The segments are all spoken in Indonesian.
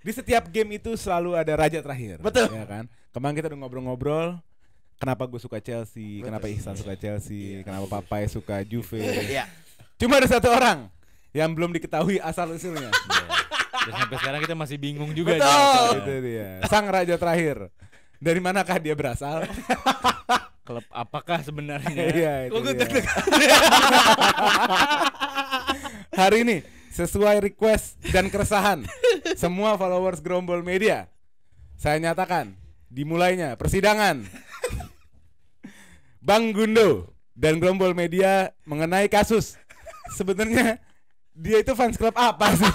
Di setiap game itu selalu ada raja terakhir. Betul. Ya kan? Kemarin kita udah ngobrol-ngobrol. Kenapa gue suka Chelsea? Betul. Kenapa Ihsan suka Chelsea? Kenapa Papai suka Juve? Iya. Cuma ada satu orang yang belum diketahui asal usulnya. Dan sampai sekarang kita masih bingung juga. Betul. Itu dia. Sang raja terakhir. Dari manakah dia berasal? Klub apakah sebenarnya? Iya, itu Kok gue dia. deg-degan? Hari ini sesuai request dan keresahan semua followers Grombol Media, saya nyatakan dimulainya persidangan Bang Gundo dan Grombol Media mengenai kasus sebenarnya dia itu fans klub apa sih?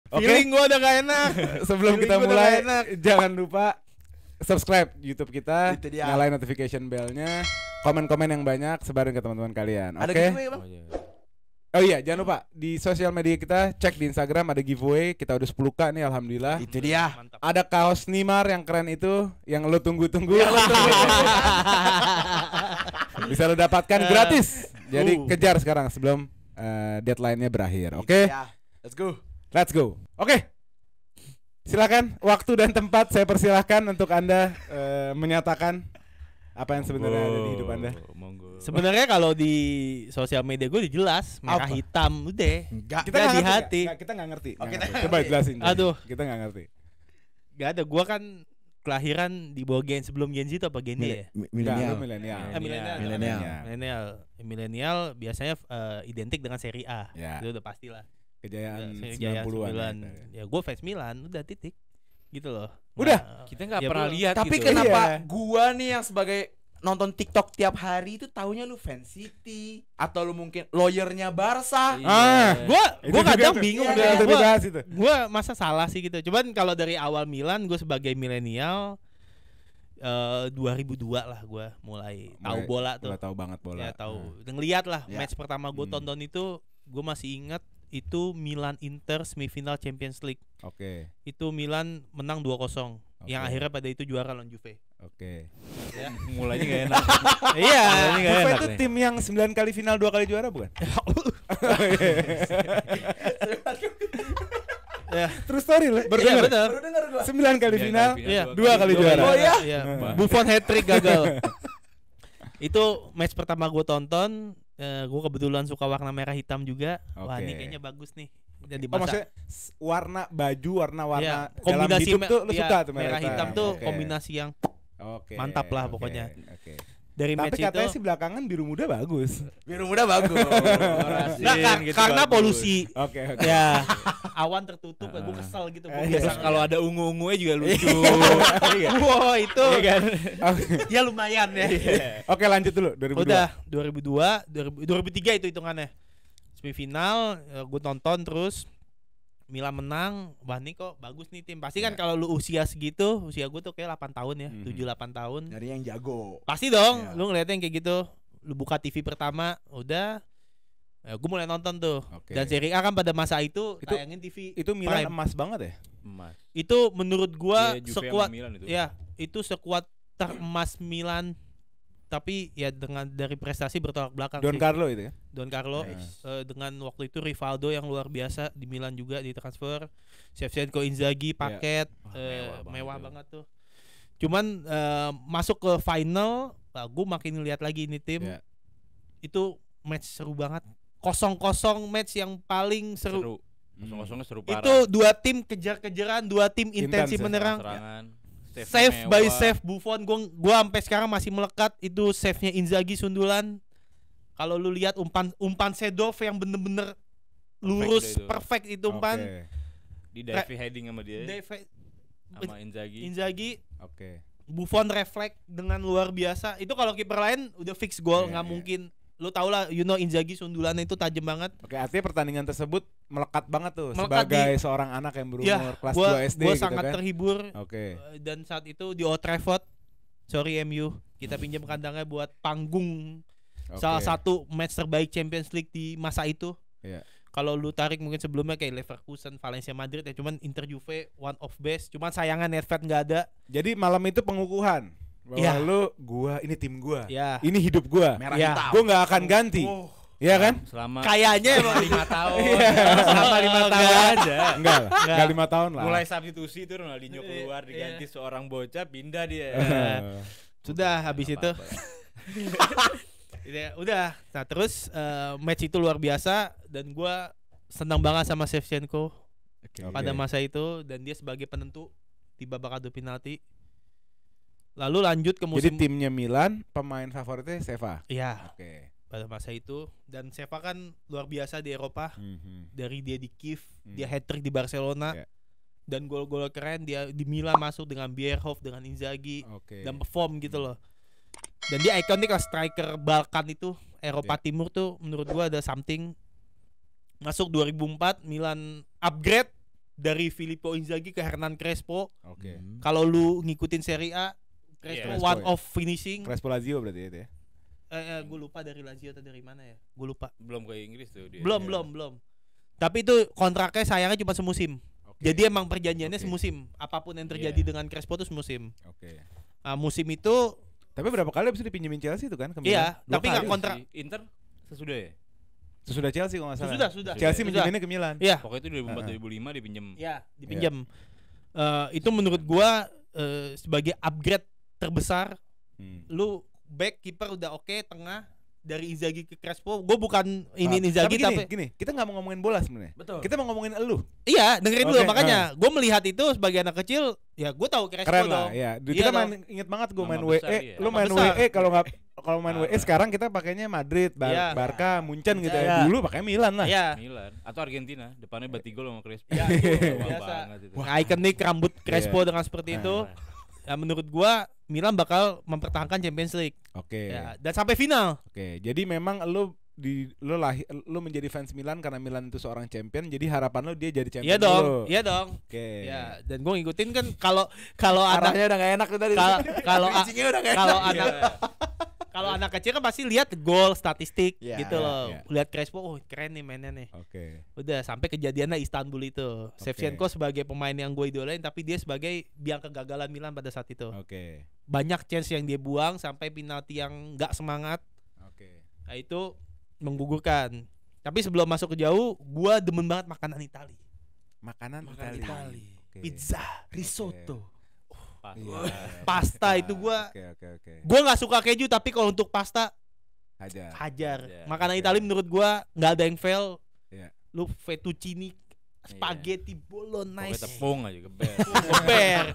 Oke, Feeling gue udah gak enak. sebelum Feeling kita gua udah mulai gak enak. jangan lupa subscribe YouTube kita, Itu dia. nyalain notification bell-nya, komen-komen yang banyak, sebarin ke teman-teman kalian. Ada Oke. giveaway Bang? Oh, iya. Oh iya, jangan lupa di sosial media kita cek di Instagram ada giveaway, kita udah 10K nih alhamdulillah. Itu dia. Mantap. Ada kaos Neymar yang keren itu, yang lo tunggu-tunggu. Bisa lo dapatkan gratis. Jadi kejar sekarang sebelum deadline-nya berakhir. Oke? Ya. Let's go. Let's go. Oke. Silakan waktu dan tempat saya persilahkan untuk Anda menyatakan apa yang sebenarnya ada di hidup Anda. Monggo. Sebenarnya kalau di sosial media gue udah jelas merah Apa? hitam udah. Enggak. Kita Nggak nggak di ngerti, hati. nggak? Kita nggak ngerti. Oh, Nggak kita ngerti. nggak Coba ngerti. jelasin. Aduh. Kita nggak ngerti. Gak ada. Gua kan kelahiran di bawah Gen sebelum Gen Z apa Gen Y ya? Nggak, Milenial. lu milenial. Milenial. Milenial. Milenial biasanya identik dengan seri A. Ya. Itu udah pastilah. Kejayaan Jaya 90-an. 9. Ya gue fans Milan udah titik. Gitu loh. Udah? Nah, Kita nggak ya pernah belum. lihat Tapi gitu. kenapa Iya. gua nih yang sebagai nonton TikTok tiap hari itu taunya lu fans City atau lu mungkin lawyernya Barca? Iya. Ah, Gua Itu kadang juga bingung Iya, deh. Udah dibahas itu. Gue masa salah sih gitu. Cuman kalau dari awal Milan gue sebagai milenial 2002 lah gue mulai tahu bola tuh. Udah tahu banget bola. Ya tahu. Ngeliat lah Ya. match pertama gue tonton itu gue masih ingat itu Milan Inter semifinal Champions League. Oke. Itu Milan menang 2-0. Yang Oke. akhirnya pada itu juara lawan Juve. Oke. Mulainya nggak enak. Iya. Mulainya nggak Juve enak itu nih. tim yang 9 kali final 2 kali juara bukan? Ya. True story loh. Iya Berdengar. benar. Baru denger gua. 9 kali final, Iya. 2 kali juara. Oh, iya? Iya. Hmm. Buffon hat-trick gagal. Itu match pertama gue tonton. Gue kebetulan suka warna merah hitam juga. Wah Oke. ini kayaknya bagus nih. Dan di Oh masa maksudnya warna baju, warna-warna Iya, dalam kombinasi hidup tuh lu iya, suka tuh merah hitam tuh Oke. kombinasi yang Oke. mantap lah oke, pokoknya. Oke. dari Tapi match katanya itu. sih belakangan biru muda bagus. Biru muda bagus. Nggak, karena polusi. Oke, oke. Ya, awan tertutup, gue kesel gitu. Gua Iya. biasa Kalau ada ungu-ungunya juga lucu. Wah itu Iya kan? ya lumayan ya. Oke, lanjut dulu 2002. Udah 2003 itu hitungannya. Semifinal gue tonton terus Milan menang. Wah ini kok bagus nih tim. Pasti kan Ya. kalau lu usia segitu, usia gue tuh kayak 8 tahun ya, Mhm. 7-8 tahun. Dari yang jago. Pasti dong, Ya. lu ngeliatnya yang kayak gitu. Lu buka TV pertama, udah gue mulai nonton tuh. Oke. Dan Serie A kan pada masa itu Itu- tayangin TV. Itu Milan Prime. emas banget ya? Emas. Itu menurut gua Iya, Juve sekuat sama Milan itu. ya, itu sekuat teremas Milan. Tapi ya dengan dari prestasi bertolak belakang Don sih. Carlo itu kan? Don Carlo Nice. dengan waktu itu Rivaldo yang luar biasa di Milan juga ditransfer, Shevchenko, Inzaghi paket mewah banget tuh. Cuman masuk ke final, gue makin lihat lagi ini tim. Ya. Itu match seru banget. 0-0 match yang paling seru. Kosong-kosongnya seru parah. Itu dua tim kejar-kejaran, dua tim Intens intensif ya, menyerang. Serangan. Save by save Buffon, gua sampai sekarang masih melekat itu save-nya Inzaghi sundulan. Kalau lu lihat umpan Sedov yang bener-bener lurus itu. perfect itu umpan. Oke. Di diving heading sama dia. Sama Inzaghi. Inzaghi, Oke. Buffon refleks dengan luar biasa. Itu kalau kiper lain udah fix gol, Iya, nggak iya. mungkin. Lu tau lah, Inzaghi sundulannya itu tajam banget. Oke, artinya pertandingan tersebut melekat banget tuh Melekat sebagai seorang anak yang berumur Ya, kelas gua 2 SD gua gitu sangat kan. terhibur. Oke. Dan saat itu di Old Trafford, sorry MU, kita pinjam kandangnya buat panggung Oke. salah satu match terbaik Champions League di masa itu. Iya. Kalau lu tarik mungkin sebelumnya kayak Leverkusen, Valencia, Madrid ya, cuman Inter, Juve one of best. Cuman sayangan Nedved nggak ada. Jadi malam itu pengukuhan Bahwa Iya. lu, gua, ini tim gua. Ya. Ini hidup gua. Merah Ya. hitam. Gua nggak akan ganti. Iya kan? Selama Kayaknya emang 5 tahun. Selama 5 tahun aja. Enggak lah, enggak 5 tahun lah. Mulai substitusi itu Ronaldinho keluar diganti seorang bocah pindah dia. Sudah habis itu. Udah. Nah, terus match itu luar biasa dan gua senang banget sama Shevchenko pada masa itu dan dia sebagai penentu di babak adu penalti. Lalu lanjut ke musim. Jadi timnya Milan, pemain favoritnya Seva. Iya, Oke. pada masa itu dan Seva kan luar biasa di Eropa. Mhm. Dari dia di Kiev, dia hat-trick di Barcelona. Iya. Dan gol-gol keren dia di Milan masuk dengan Bierhoff, dengan Inzaghi Oke. dan perform gitu loh. Dan dia ikonik lah striker Balkan itu, Eropa Timur tuh menurut gua ada something. Masuk 2004 Milan upgrade dari Filippo Inzaghi ke Hernan Crespo. Oke. Kalau lu ngikutin Serie A, Crespo Crespo one ya. of finishing. Crespo Lazio berarti itu ya. Gue lupa dari Lazio atau dari mana ya? Gue lupa. Belum ke Inggris tuh dia. Belum. Tapi itu kontraknya sayangnya cuma semusim. Oke. Jadi emang perjanjiannya Oke. semusim. Apapun yang terjadi dengan Crespo itu semusim. Oke. Musim itu Tapi berapa kali bisa dipinjemin Chelsea itu kan ke Milan? iya, 2 tapi nggak kali. kontrak. Inter sesudah ya? Sesudah Chelsea kalau nggak salah. Sudah. Chelsea Sudah. minjeminnya ke Milan. Iya, Pokoknya itu 2004 2005 dipinjem. iya, dipinjam. Itu menurut gua sebagai upgrade terbesar. Hmm. Lu back kiper udah oke, tengah dari Inzaghi ke Crespo. Gue bukan ini Tapi Inzaghi gini, tapi kita nggak mau ngomongin bola sebenarnya. Betul. Kita mau ngomongin elu. iya, dengerin dulu Oke, makanya. Gue melihat itu sebagai anak kecil, ya gue tahu Crespo Keren dong. lah ya. Kita Iya main inget banget gue Nama main besar WE. dia. Lu Nama main besar. WE kalau main WE sekarang kita pakainya Madrid, Iya. Barca, Munchen gitu Iya. ya. Dulu pakai Milan lah. Iya. Milan atau Argentina, depannya Batigol sama Crespo. Iya, itu Wah, biasa. banget itu. Ikonik rambut Crespo Iya. dengan seperti itu. Ya, menurut gua Milan bakal mempertahankan Champions League. Oke. Ya, dan sampai final. Oke. Jadi memang lu menjadi fans Milan karena Milan itu seorang champion. Jadi harapan lu dia jadi champion Iya dong, dulu. iya dong. Oke. Ya, dan gua ngikutin kan kalau anak Arahnya udah gak enak tuh tadi. kalau Kencingnya udah gak kalau enak. anak kalau anak kecil kan pasti lihat gol, statistik Iya, gitu loh. iya. Lihat Crespo, oh keren nih mainnya nih. Oke. Udah sampai kejadiannya Istanbul itu. Shevchenko sebagai pemain yang gue idolain tapi dia sebagai biang kegagalan Milan pada saat itu. Oke. Banyak chance yang dia buang sampai penalti yang nggak semangat. Oke. Nah, itu menggugurkan. Tapi sebelum masuk ke jauh, gue demen banget makanan Itali. Makanan Makanan Itali. Oke. Pizza, Risotto. Pas. Iya. pasta itu gue Oke. nggak suka keju tapi kalau untuk pasta Hajar. hajar. Hajar. Makanan Oke. Itali menurut gue nggak ada yang fail. Iya. Lu fettuccine, spaghetti bolognese, Pokoknya tepung aja geber. geber,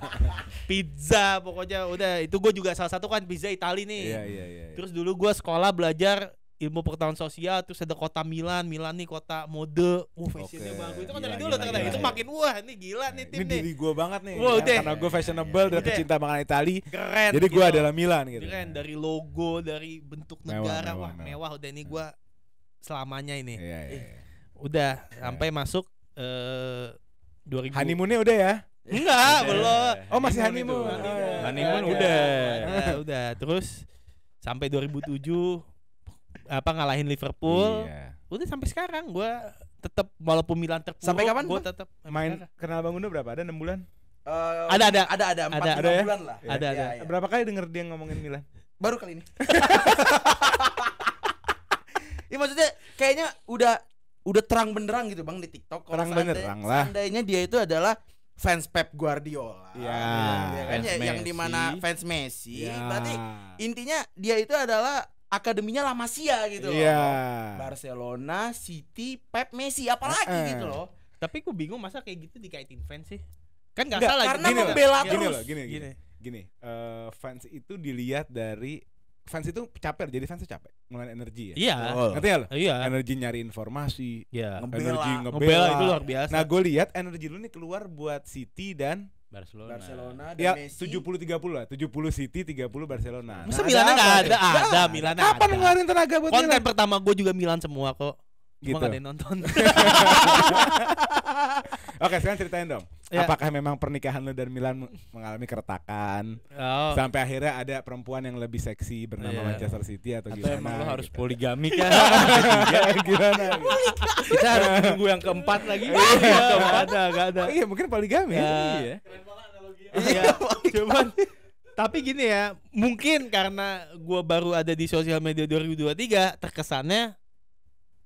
pizza pokoknya udah itu gue juga salah satu kan pizza Itali nih. Iya. Terus dulu gue sekolah belajar ilmu pengetahuan sosial, terus ada kota Milan nih kota mode, fashionnya Oke. bagus. Itu kan Gila, dari dulu gila, ternyata gila. itu makin wah ini gila nih tim Ini nih. diri gue banget nih. Wah, Ya, udah. karena gue fashionable dan Udah. pecinta makanan Itali. Keren. Jadi gue gitu. adalah Milan gitu. Keren dari logo, dari bentuk Mewah, negara, mewah, wah mewah. mewah udah ini gue selamanya ini. Iya. Udah sampai masuk 2000. Honeymoonnya udah ya? Enggak, belum. Oh masih Honeymoon honeymoon. itu. Oh, iya. Honeymoon Oke. Udah. Terus sampai 2007 ngalahin Liverpool. Iya. Udah sampai sekarang gua tetap walaupun Milan terpuruk Sampai kapan, gua Bang? tetap Main kenal Bang Undo berapa? Ada 6 bulan? Ada. Ada 4 Ada ya? bulan lah. Ada. Iya. Berapa kali denger dia ngomongin Milan? Baru kali ini. Ya maksudnya kayaknya udah terang benderang gitu Bang di TikTok. Kalau Terang benderang lah. Seandainya dia itu adalah fans Pep Guardiola. Iya. Ya kan? Fans Yang Messi. dimana fans Messi. Iya. Berarti intinya dia itu adalah akademinya La Masia gitu loh. Iya. Barcelona, City, Pep, Messi, apalagi gitu loh. Tapi gua bingung masa kayak gitu dikaitin fans sih. Kan enggak Enggak, salah karena gitu. membela Gini terus. loh, gini. Fans itu dilihat dari fans itu capek, jadi fans itu capek, ngeluarin energi ya. Iya. Ngerti ya lo? Iya. Energi nyari informasi, Iya. energi Ngebela ngebela. itu luar biasa. Nah, gue lihat energi lu nih keluar buat City dan Barcelona. dan ya Messi. 70-30 lah, 70 City, 30 Barcelona. Masa Nah, Milan ada enggak apa ada? nih? Ada Milan Kapan ada. ngeluarin tenaga buat Konten Milan? pertama gue juga Milan semua kok. Cuma Gitu. nggak ada yang nonton. Oke, sekarang ceritain dong. Ya. Apakah memang pernikahan lu dan Milan mengalami keretakan? Oh. Sampai akhirnya ada perempuan yang lebih seksi bernama Iya. Manchester City atau Atau gimana? emang lo harus gitu. poligami kan? Gimana? Kita harus nunggu yang keempat lagi. Enggak ada. Iya, mungkin poligami. Ya. Iya. Iya. Cuman Tapi gini ya, mungkin karena gua baru ada di sosial media 2023, terkesannya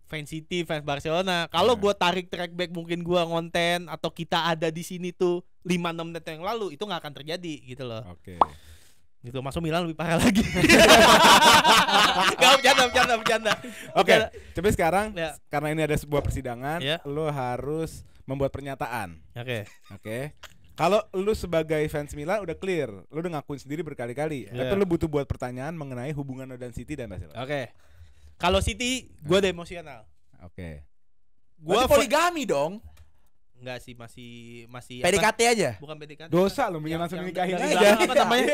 fans City, fans Barcelona. Kalau gua tarik track back mungkin gua ngonten atau kita ada di sini tuh 5-6 menit yang lalu, itu nggak akan terjadi gitu loh. Oke. Gitu, masuk Milan lebih parah lagi. Gak bercanda. Oke, tapi sekarang Ya. karena ini ada sebuah persidangan, Ya. lu harus membuat pernyataan. Oke. Oke. Kalau lu sebagai fans Milan udah clear, lu udah ngakuin sendiri berkali-kali. Ya. Tapi lu butuh buat pertanyaan mengenai hubungan lu dan City dan Barcelona. Oke. Kalau City, gua udah emosional. Oke. Gua poligami dong. Enggak sih, masih PDKT aja. Bukan PDKT. Dosa lu Yang- langsung yang nikahin dari aja. belakang apa namanya?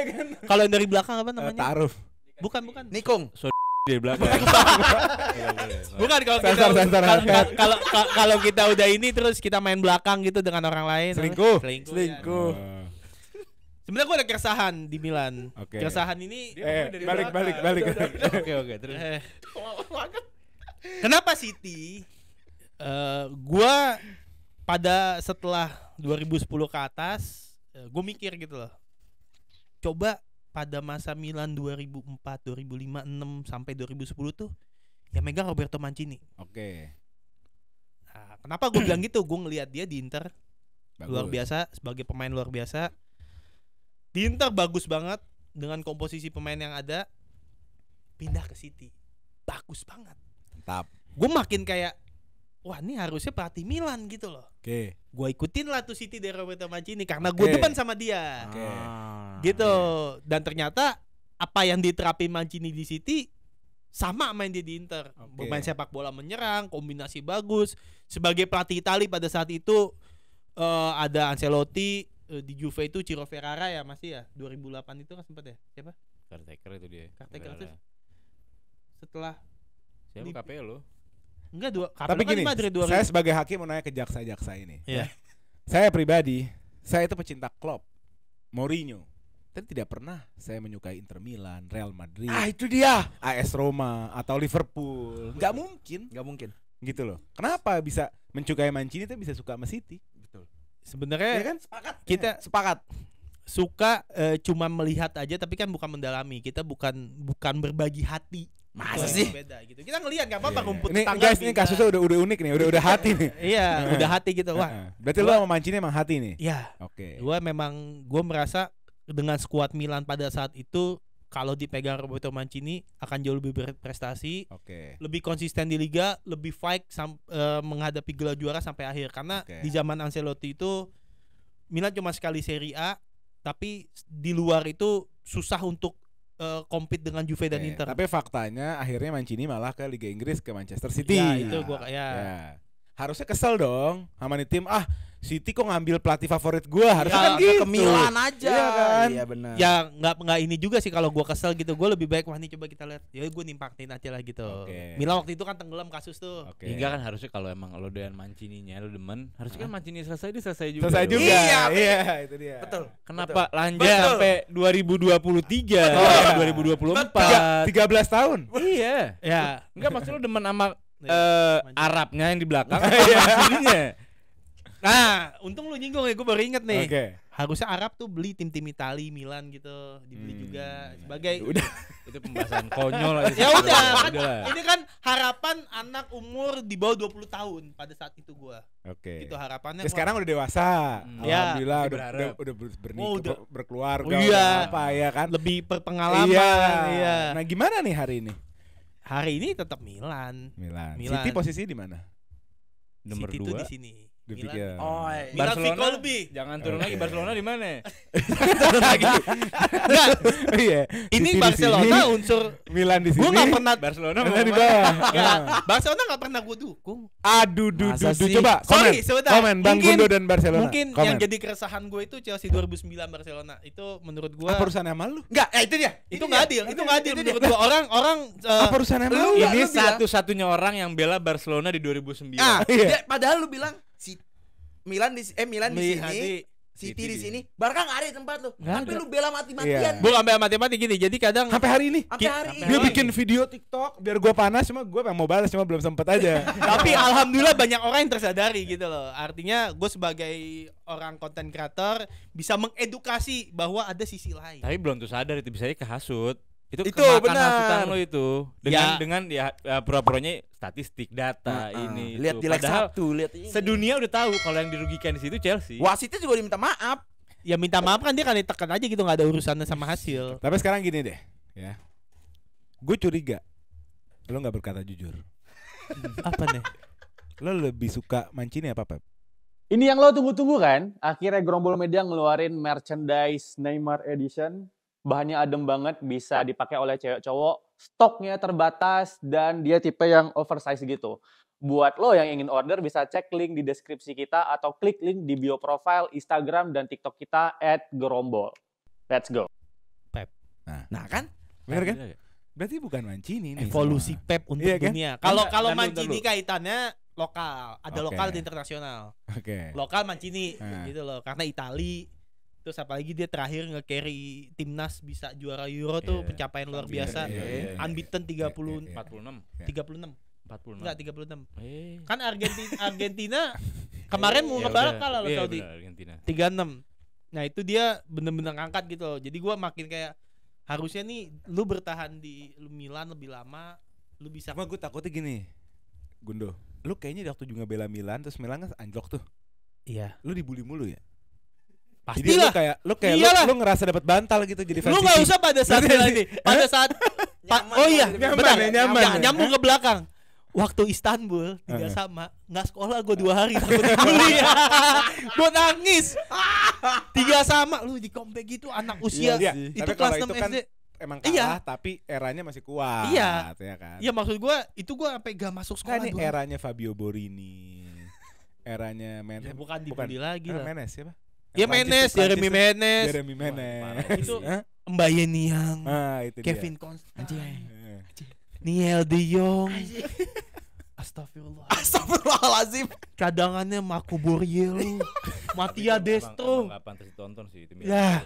Kalau yang dari belakang apa namanya? Ta'aruf. Bukan. Nikung. Di belakang. Bukan kalau Sensor, kita sensor, kalau- sensor. kalau kalau kita udah ini terus kita main belakang gitu dengan orang lain. Selingkuh. Selingkuh. Oh. Sebenarnya gue ada keresahan di Milan. Oke. Keresahan ini Balik. Oke, terus. Kenapa City? Gua pada setelah 2010 ke atas, gue mikir gitu loh. Coba pada masa Milan 2004, 2005, 6 sampai 2010 tuh yang megang Roberto Mancini. Oke. Nah, kenapa gue bilang gitu? Gue ngelihat dia di Inter Bagus. luar biasa, sebagai pemain luar biasa. Di Inter bagus banget dengan komposisi pemain yang ada. Pindah ke City, bagus banget. Mantap. Gue makin kayak, wah ini harusnya pelatih Milan gitu loh. Oke. Gue ikutin lah tuh City dari Roberto Mancini karena Oke. gue demen sama dia. Oke. Gitu. Dan ternyata apa yang diterapin Mancini di City sama main dia di Inter. Oke. Bermain sepak bola menyerang, kombinasi bagus. Sebagai pelatih Itali pada saat itu ada Ancelotti, di Juve itu Ciro Ferrara ya masih ya 2008 itu kan sempat ya. Siapa? Caretaker itu dia. Caretaker itu setelah Siapa KPL lo? enggak dua Tapi kan di gini, Madrid 2000. saya sebagai hakim mau nanya ke jaksa-jaksa ini. Iya. Saya pribadi, saya itu pecinta Klopp, Mourinho. Dan tidak pernah saya menyukai Inter Milan, Real Madrid, Itu dia. AS Roma atau Liverpool. Nggak mungkin, Gak mungkin. gitu loh. Kenapa bisa mencukai Mancini tapi bisa suka sama City? Betul. Sebenarnya Ya kan? Sepakat. kita sepakat. suka cuma melihat aja tapi kan bukan mendalami. Kita bukan berbagi hati. Masa Itu sih? beda gitu. Kita ngelihat enggak apa-apa Iya. rumput Ini tetangga guys, ini beda. kasusnya udah unik nih, udah hati nih. Iya, udah hati gitu. Wah. Berarti lo sama Mancini emang hati nih? Ya, Oke. gue merasa dengan skuad Milan pada saat itu kalau dipegang Roberto Mancini akan jauh lebih berprestasi, Oke. lebih konsisten di liga, lebih fight menghadapi gelar juara sampai akhir. Karena Oke. di zaman Ancelotti itu Milan cuma sekali Serie A, tapi di luar itu susah untuk compete dengan Juve dan Oke, Inter. Tapi faktanya akhirnya Mancini malah ke Liga Inggris, ke Manchester City. Ya, itu gua kayak Ya. Harusnya kesel dong sama nih tim. City kok ngambil pelatih favorit gua? Harusnya kan gitu. Ke Milan aja. Iya kan? Iya benar. ya nggak ini juga sih kalau gua kesel gitu. Gua lebih baik wah nih coba kita lihat. Ya gue nimpatin aja lah gitu. Oke. Milan waktu itu kan tenggelam kasus tuh. Oke. Hingga kan harusnya kalau emang lo doyan Mancininya lo demen, harusnya kan Mancini selesai dia selesai juga. Selesai dong. juga. Iya, Iya, itu dia. Betul. Kenapa lanjut Betul. sampai 2023, Oh. 2024? 13 tahun. Iya. Ya. Enggak maksud lo demen sama Mancini. Arabnya yang di belakang. Iya. Mancininya. Nah, untung lu nyinggung ya, gue baru inget nih. Oke. Harusnya Arab tuh beli tim-tim Itali, Milan gitu, dibeli juga sebagai Udah. Itu pembahasan konyol aja. ya udah kan, Udahlah. ini kan harapan anak umur di bawah 20 tahun pada saat itu gua. Oke. Itu harapannya. Ya, sekarang udah dewasa. Ya. Alhamdullah Masih udah berharap. bernikah, Oh, udah. berkeluarga, Iya. udah apa ya kan? lebih berpengalaman. Iya. Iya. Nah, gimana nih hari ini? Hari ini tetap Milan. Milan. Milan. City posisi di mana? Nomor City tuh 2. di sini. Dipikir. Oh, iya. Milan Barcelona Fico lebih. Jangan turun Oke. lagi. Barcelona di mana? Enggak, Iya. ini City di Barcelona sini, unsur Milan di sini. gua nggak pernah Barcelona Milan mau di kemana? bawah. ya, Ah. Barcelona nggak pernah gua dukung. Aduh, Masa sih? coba Sorry, komen. sebentar. Komen Bang Mungkin- Gundo dan Barcelona. Mungkin Komen. yang jadi keresahan gue itu Chelsea 2009 Barcelona. Itu menurut gua apa urusannya sama lu? Enggak, itu dia. itu nggak adil. Itu nggak adil Itu menurut gua. Orang Apa urusannya sama lu? Enggak, Ini lu bilang. satu-satunya orang yang bela Barcelona di 2009. Ah, Iya. padahal lu bilang si Milan di Milan di Milih sini hati. City di sini, Barca nggak ada di tempat lu. Nggak Tapi ada. lu bela mati-matian. Iya. Gue sampai mati-mati gini. Jadi kadang Sampai hari ini. Sampai hari Sampai ini. Dia hari bikin video TikTok biar gua panas, cuma gua pengen mau balas cuma belum sempet aja. tapi alhamdulillah banyak orang yang tersadari gitu loh. Artinya gue sebagai orang konten creator bisa mengedukasi bahwa ada sisi lain. Tapi belum tuh sadar itu bisa kehasut. Itu Benar. kemakan hasutan lo itu. Ya. Dengan pura-puranya statistik data ini Lihat itu. di leg Padahal 1, lihat ini. sedunia udah tahu kalau yang dirugikan di situ Chelsea. Wasitnya juga diminta maaf. Ya minta maaf kan dia kan ditekan aja gitu, nggak ada urusannya sama hasil. Tapi sekarang gini deh, ya. Gue curiga lo nggak berkata jujur. Apa nih? Lo lebih suka Mancini apa Pep? Ini yang lo tunggu-tunggu kan? Akhirnya Grombol Media ngeluarin merchandise Neymar Edition. Bahannya adem banget, bisa dipakai oleh cewek cowok. Stoknya terbatas dan dia tipe yang oversize gitu. Buat lo yang ingin order bisa cek link di deskripsi kita atau klik link di bio profile Instagram dan TikTok kita @gerombol. Let's go. Nah kan? Bener kan? Berarti bukan Mancini nih. Evolusi semua. Pep untuk Iya kan? dunia. Kalau Ntar Mancini dulu. kaitannya lokal, ada Oke. lokal dan internasional. Oke. Lokal Mancini Nah. gitu loh, karena Itali. Terus apalagi dia terakhir nge-carry timnas bisa juara Euro tuh Iya. pencapaian luar biasa. Iya, iya, iya. Unbeaten 30 Iya, iya. 46. 36. 46. Enggak 36. Eh. Kan Argentina kemarin mau Ya ngebalap udah. kalah loh Iya, Saudi. benar, Argentina. 36. Nah, itu dia bener-bener ngangkat gitu loh. Jadi gua makin kayak harusnya nih lu bertahan di Milan lebih lama, lu bisa. Cuma gue takutnya gini, Gundo. Lu kayaknya di waktu juga bela Milan terus Milan kan anjlok tuh. Iya. Lu dibully mulu ya? Jadi Pastilah. lu kayak Iyalah. lu ngerasa dapat bantal gitu jadi fans Lu nggak City. usah pada saat Ngerti ini. Pada saat Nyaman oh iya, banget. bentar. Nyaman ya, nyaman ya. Nyambung ke belakang. Waktu Istanbul 3-3 nggak sekolah gue 2 hari takut Iya. dibully. Gue nangis. 3-3 lu di comeback gitu anak usia Iya, itu tapi kelas kalau 6 itu kan SD. emang Iya. kalah tapi eranya masih kuat. Iya. Ya kan? Iya maksud gue itu gue sampai gak masuk Nah, sekolah ini 2 eranya Fabio Borini. Eranya Ya, bukan dibully lagi lah. Menes siapa? Ya Menes, Jeremy Menes, Jeremy Menes. Itu Hah? Mbak Yeni yang Itu Kevin dia. Constantine, Eh. Niel De Jong. Astagfirullah. Astagfirullahaladzim. Cadangannya Marco Borriello, Mattia Destro. Enggak pantas ditonton sih itu. Ya.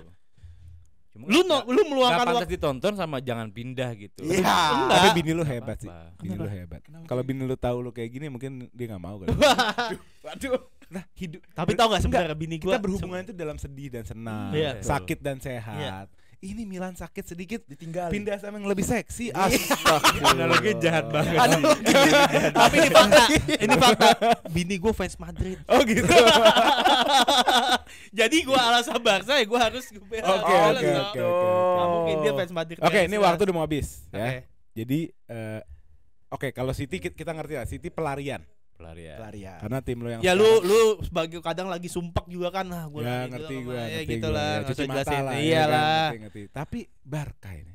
Cuma Lu meluangkan pantas waktu. ditonton sama jangan pindah gitu. Iya. Enggak. Tapi bini lu Nggak hebat sih. apa-apa. Bini lu hebat. Kalau bini lu tahu lu kayak gini mungkin dia nggak mau kali. Waduh. Nah, hidup Tapi tau gak sebenarnya bini gua kita berhubungan itu dalam sedih dan senang, Iya. sakit dan sehat. Iya. Ini Milan sakit sedikit Ditinggal. pindah sama yang lebih seksi. Iya. Astagfirullah. Analogi jahat banget. Tapi ini fakta. Ini fakta. Bini gua fans Madrid. Oh gitu. Jadi gua alasan Barca ya gua harus bela. Oke, Bela oke, dong. oke, oke. Nggak mungkin dia fans Madrid. Oke, ini waktu udah mau habis Oke. ya. Jadi oke, kalau City kita ngerti lah, City pelarian. Pelarian. Pelarian. Karena tim lo yang Ya sekarang- lu sebagai kadang lagi sumpek juga kan lah gua ya lagi ngerti gitu gue, ya ngerti gitu gua. lah, Ya, nggak cuci usah mata jelasin. lah, ya Iyalah. kan? ngerti. Tapi Barca ini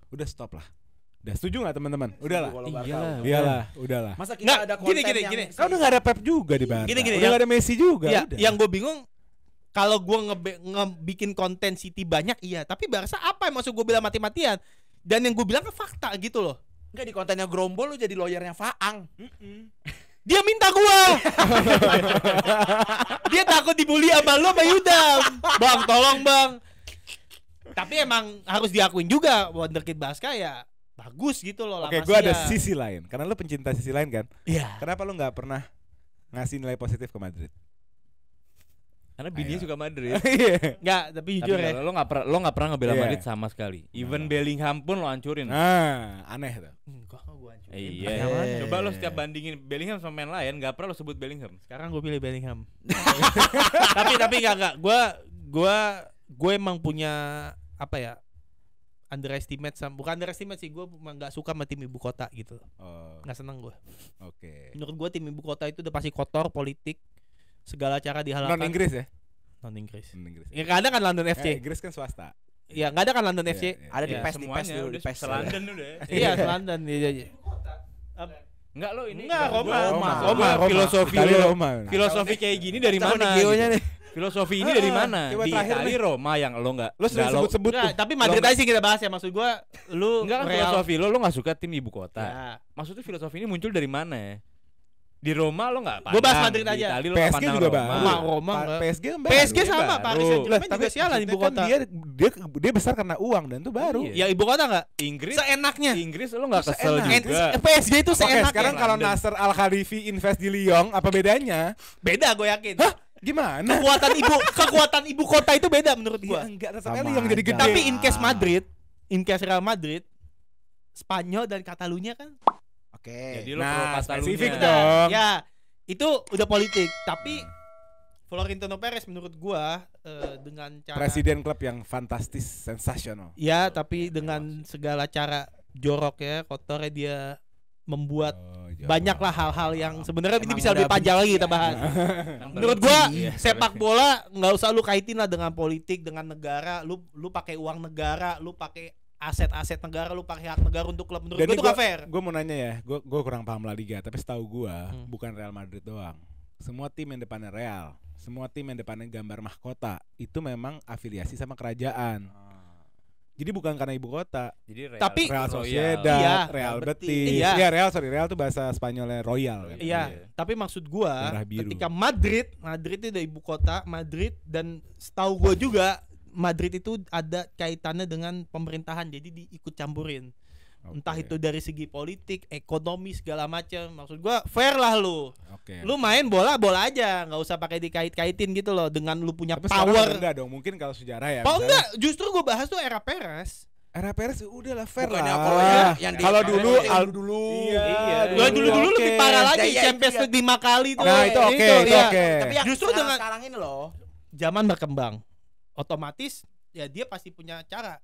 udah stop lah. Udah setuju nggak teman-teman? Udahlah. Kalau Barca Iyalah. udah. Iyalah, udahlah. Masa kita Nggak, ada gini, konten gini, yang gini. Kan udah nggak ada Pep juga di Barca. Gini, Udah yang- nggak ada Messi juga. Ya, udah. yang gue bingung kalau gue ngebikin konten City banyak iya, tapi Barca apa yang maksud gue bilang mati-matian? Dan yang gue bilang kan fakta gitu loh. Enggak di kontennya Grombol lu jadi lawyernya Faang. Dia minta gua. Dia takut dibully sama lu sama Yudam. Bang, tolong bang. Tapi emang harus diakuin juga Wonderkid Barca ya bagus gitu loh. Oke, La gue ada Masia. sisi lain. Karena lo pencinta sisi lain kan. Iya. Kenapa lo nggak pernah ngasih nilai positif ke Madrid? Karena bininya Ayo. suka Madrid. Iya. Enggak, tapi Tapi jujur ya. lo nggak pernah ngebela Iya. Madrid sama sekali. Even Nah. Bellingham pun lo hancurin. Aneh tuh. Enggak, gua hancurin. Iya. Yang mana? Coba lo setiap bandingin Bellingham sama main lain, nggak pernah lo sebut Bellingham. Sekarang gue pilih Bellingham. tapi enggak. Gue emang punya apa ya? Underestimate bukan underestimate sih, gue emang nggak suka sama tim ibu kota gitu. Oh, Nggak seneng gue. oke. Menurut gue tim ibu kota itu udah pasti kotor, politik, segala cara dihalalkan. Non Inggris ya? Non Inggris. Non Inggris. Ya nggak ada kan London FC. Inggris kan swasta. Ya nggak ada kan London Iya, FC. iya. Ada di Iya. PES, di PES Semuanya dulu, udah di PES. se-London udah. Iya, London. Iya. Enggak lo ini. Enggak, gua- Roma. gua filosofi Itali lo. Roma. Filosofi kayak gini dari Tahu mana? nih geonya gitu? nih. Filosofi ini dari mana? coba Di terakhir Itali nih. Roma yang lo nggak. Lo sering nggak sebut-sebut Nggak, tuh. tapi Madrid aja sih kita bahas ya, maksud gue lu Enggak kan Real. filosofi lo nggak suka tim ibu kota. Ya. Maksudnya filosofi ini muncul dari mana ya? Di Roma lo nggak pandang. Gua bahas Madrid Di aja. Itali lo PSG nggak pandang juga Roma. baru. Roma enggak. PSG kan baru. PSG sama baru. Paris Saint-Germain Tapi juga sialan ibu maksudnya kan kota. dia besar karena uang dan itu baru. Iya. Ya ibu kota enggak? Inggris Seenaknya. Inggris lo nggak kesel Seenak. juga. PSG itu Oke, seenaknya. sekarang kalau London. Nasser Al Khalifi invest di Lyon, apa bedanya? Beda gue yakin. Hah? Gimana? Kekuatan ibu kota itu beda menurut gua. Iya, enggak tetap Sama Lyon jadi aja. gede. Tapi in case Real Madrid, Spanyol dan Catalunya kan. Oke. Jadi lo Nah, pro Catalunya. spesifik dong. Ya, itu udah politik. Tapi Florentino Perez menurut gua dengan cara Presiden klub yang fantastis, sensasional. ya, tapi dengan segala cara jorok ya, kotornya dia membuat banyaklah hal-hal yang sebenarnya ini Emang bisa lebih udah panjang lagi kita benci bahas. Yang Menurut benci. gua Iya, sepak bola nggak usah lu kaitin lah dengan politik, dengan negara. Lu pakai uang negara, lu pakai aset-aset negara, lu pakai hak negara untuk klub. Menurut gua itu gak fair. Gue mau nanya ya, gue kurang paham La Liga, tapi setahu gue bukan Real Madrid doang. Semua tim yang depannya Real, semua tim yang depannya gambar mahkota itu memang afiliasi sama kerajaan. Jadi bukan karena ibu kota. Jadi Real, Tapi- Real Royal. Sociedad, Iya, Real Real Betis. Betis. Iya. Iya, Real tuh bahasa Spanyolnya Royal kan. Iya, Iya. tapi maksud gua Merah biru. ketika Madrid itu udah ibu kota Madrid, dan setahu gua juga Madrid itu ada kaitannya dengan pemerintahan, jadi diikut campurin. Entah Oke. itu dari segi politik, ekonomi, segala macam. Maksud gua fair lah lu. Oke. Lu main bola aja, nggak usah pakai dikait-kaitin gitu loh dengan lu punya Tapi sekarang power. udah enggak dong, mungkin kalau sejarah ya. Oh misalnya, enggak, justru gua bahas tuh era Perez. Era Perez udah lah fair Bukannya lah. kalau yang di- Kalau dulu yang dulu. Iya, Gua dulu oke. lebih parah lagi, Ya, ya, Champions itu ya. League 5 kali tuh. Nah, itu oke, itu iya. oke. Tapi yang Justru sekarang, dengan- sekarang ini loh. Zaman berkembang, otomatis ya dia pasti punya cara.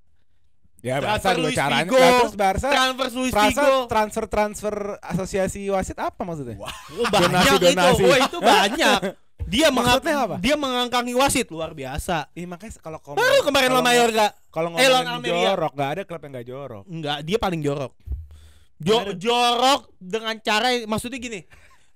Ya Barca Transfer dulu Luis caranya. Figo, Nah, terus Barca Transfer Luis Figo. transfer asosiasi wasit apa maksudnya? Oh, banyak Donasi. itu. Oh, itu banyak. Dia Maksudnya apa? dia mengangkangi wasit luar biasa. Iya makanya kalau Baru kemarin kalau lo Mallorca. kalau lawan ngomongin Almeria. jorok, nggak ada klub yang nggak jorok. Enggak, dia paling jorok. Jorok dengan cara maksudnya gini.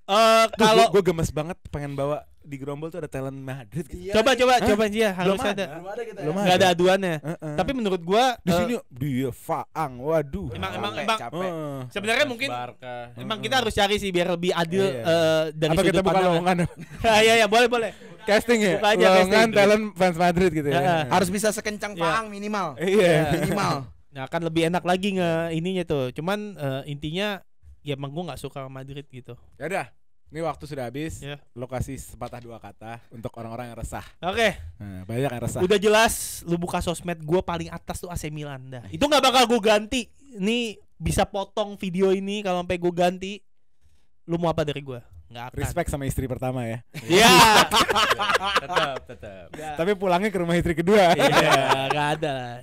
Kalau Kalau gue gemes banget pengen bawa di Gerombol tuh ada talent Madrid gitu. coba dia Belum harus ada. Belum ada kita. Belum Enggak ada aduannya. Heeh. Tapi menurut gua di sini dia Faang, waduh. Emang Capek. Heeh. sebenarnya mungkin Barca. emang kita harus cari sih biar lebih adil Iya. dari Apa kita sudut buka pandang. lowongan Iya, boleh. casting ya? Buka aja Lowongan casting. talent fans Madrid gitu ya. Heeh. Harus bisa sekencang Iya. Faang minimal. Iya. Minimal. Nah, akan lebih enak lagi ininya tuh. Cuman intinya ya emang gua nggak suka sama Madrid gitu. Ya udah. Ini waktu sudah habis. Ya. Lokasi sepatah dua kata untuk orang-orang yang resah. Oke, Nah, banyak yang resah. udah jelas lu buka sosmed gua paling atas tuh AC Milan dah. Itu nggak bakal gua ganti. Ini bisa potong video ini kalau sampai gua ganti. Lu mau apa dari gua? Nggak akan. Respect sama istri pertama ya. Iya. Tetap. Tapi pulangnya ke rumah istri kedua. Iya, nggak ada lah.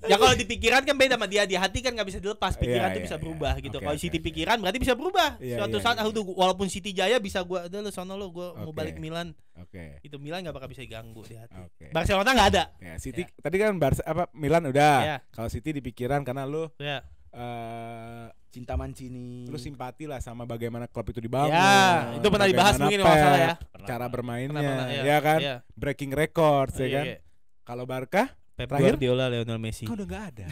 Ya kalau di pikiran kan beda sama dia, di hati kan nggak bisa dilepas, pikiran Iya, tuh iya, bisa iya. berubah gitu. Oke, Kalau oke. Siti pikiran berarti bisa berubah. Iya, Suatu iya, saat iya. aku tuh walaupun Siti Jaya bisa gua udah lu sono lu gua mau Oke. balik Milan. Oke. Itu Milan nggak bakal bisa diganggu di hati. Oke. Barcelona nggak ada. Ya, City tadi kan Milan udah. Iya. Kalau City di pikiran karena lu Ya. Cinta Mancini. lu simpati lah sama bagaimana klub itu dibangun. Ya, itu pernah dibahas bagaimana mungkin kalau nggak salah ya. Cara bermainnya, Pernah, ya kan? Iya. Breaking records, ya Iya, kan? iya. Kalau Barca, Pep Terakhir? Guardiola, Lionel Messi. kan udah nggak ada.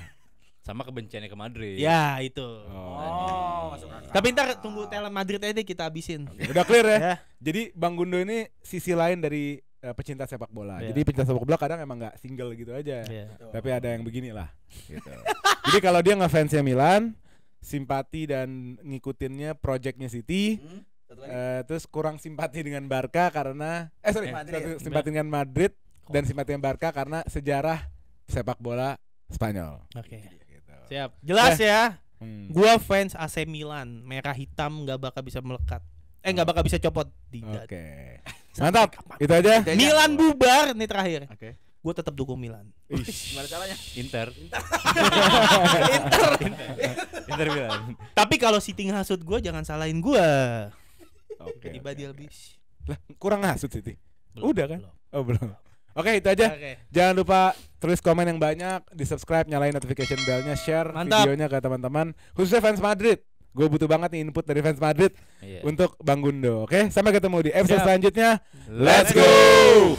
Sama kebenciannya ke Madrid. Ya, itu. Oh, masuk akal. Tapi ntar tunggu talent Madrid aja deh kita habisin. Udah clear ya? Ya. Jadi Bang Gundo ini sisi lain dari pecinta sepak bola. Iya. Jadi pecinta sepak bola kadang emang nggak single gitu aja. Iya. Tapi ada yang beginilah gitu. Jadi kalau dia ngefansnya Milan, simpati dan ngikutinnya projectnya City, Satu lagi. terus kurang simpati dengan Barca karena Madrid. simpati dengan Madrid dan simpati dengan Barca karena sejarah sepak bola Spanyol. Oke. Gitu. Siap. Jelas ya. Hmm. Gua fans AC Milan, merah hitam nggak bakal bisa melekat. Nggak bakal bisa copot. Tidak. Oke. Mantap. Itu aja. Milan bubar nih terakhir. Oke. Gue tetap dukung Milan. Gimana caranya? Inter. Inter Milan. Tapi kalau City ngasut gue jangan salahin gue. Oke. Tiba oke, dia oke. habis. Lah, kurang ngasut Siti. Belum, Udah kan? belum. Oh, belum. Oke, itu aja. Oke. Jangan lupa tulis komen yang banyak, di-subscribe, nyalain notification bell-nya, share Mantap. videonya ke teman-teman, khususnya fans Madrid. Gue butuh banget nih input dari fans Madrid Iya. untuk Bang Gundo. Oke, sampai ketemu di episode Siap. selanjutnya. Let's Let's go.